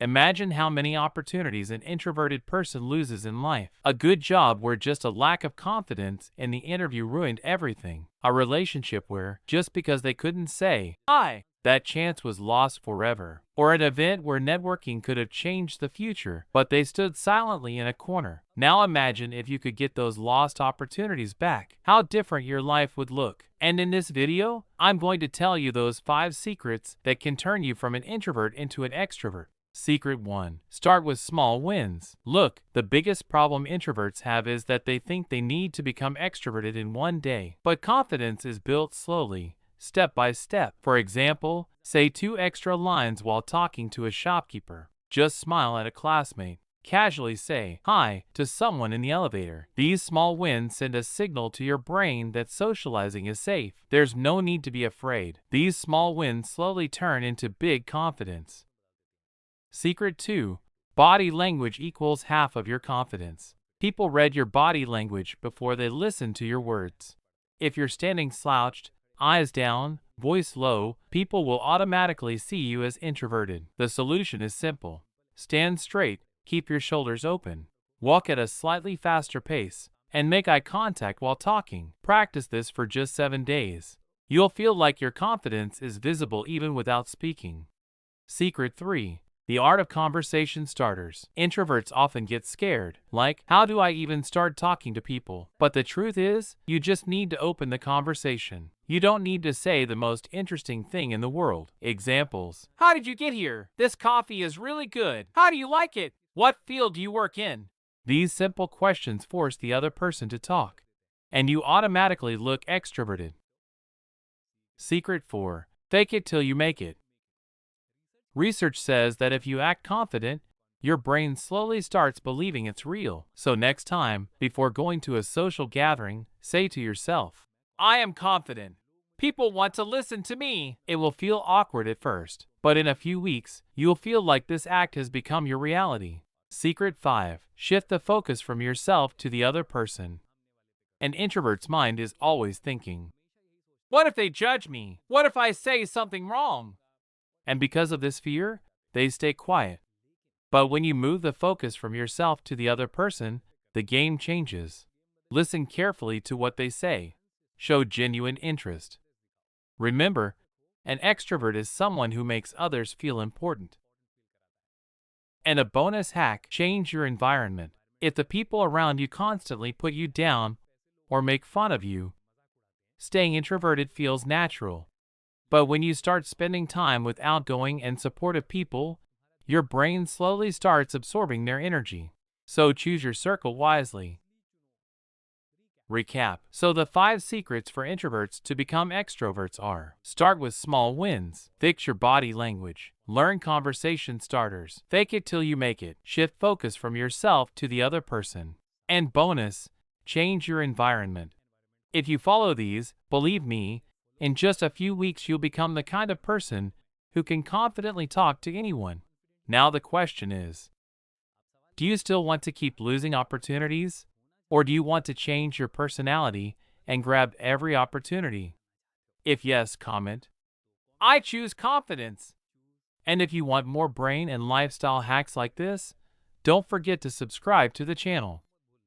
Imagine how many opportunities an introverted person loses in life. A good job where just a lack of confidence in the interview ruined everything. A relationship where, just because they couldn't say hi, that chance was lost forever. Or an event where networking could have changed the future, but they stood silently in a corner. Now imagine if you could get those lost opportunities back. How different your life would look. And in this video, I'm going to tell you those 5 secrets that can turn you from an introvert into an extrovert. Secret 1. Start with small wins. Look, the biggest problem introverts have is that they think they need to become extroverted in one day. But confidence is built slowly, step by step. For example, say 2 extra lines while talking to a shopkeeper. Just smile at a classmate. Casually say hi to someone in the elevator. These small wins send a signal to your brain that socializing is safe. There's no need to be afraid. These small wins slowly turn into big confidence. Secret 2. Body language equals half of your confidence. People read your body language before they listen to your words. If you're standing slouched, eyes down, voice low, people will automatically see you as introverted. The solution is simple. Stand straight, keep your shoulders open, walk at a slightly faster pace, and make eye contact while talking. Practice this for just 7 days. You'll feel like your confidence is visible even without speaking. Secret 3. The art of conversation starters. Introverts often get scared, like, how do I even start talking to people? But the truth is, you just need to open the conversation. You don't need to say the most interesting thing in the world. Examples. How did you get here? This coffee is really good. How do you like it? What field do you work in? These simple questions force the other person to talk, and you automatically look extroverted. Secret 4. Fake it till you make it. Research says that if you act confident, your brain slowly starts believing it's real. So next time, before going to a social gathering, say to yourself, I am confident. People want to listen to me. It will feel awkward at first, but in a few weeks, you'll feel like this act has become your reality. Secret 5. Shift the focus from yourself to the other person. An introvert's mind is always thinking, what if they judge me? What if I say something wrong? And because of this fear, they stay quiet. But when you move the focus from yourself to the other person, the game changes. Listen carefully to what they say. Show genuine interest. Remember, an extrovert is someone who makes others feel important. And a bonus hack, change your environment. If the people around you constantly put you down or make fun of you, staying introverted feels natural. But when you start spending time with outgoing and supportive people, your brain slowly starts absorbing their energy. So choose your circle wisely. Recap. So the 5 secrets for introverts to become extroverts are: start with small wins, fix your body language, learn conversation starters, fake it till you make it, shift focus from yourself to the other person, and bonus, change your environment. If you follow these, believe me, in just a few weeks you'll become the kind of person who can confidently talk to anyone. Now the question is, do you still want to keep losing opportunities? Or do you want to change your personality and grab every opportunity? If yes, comment, I choose confidence. And if you want more brain and lifestyle hacks like this, don't forget to subscribe to the channel.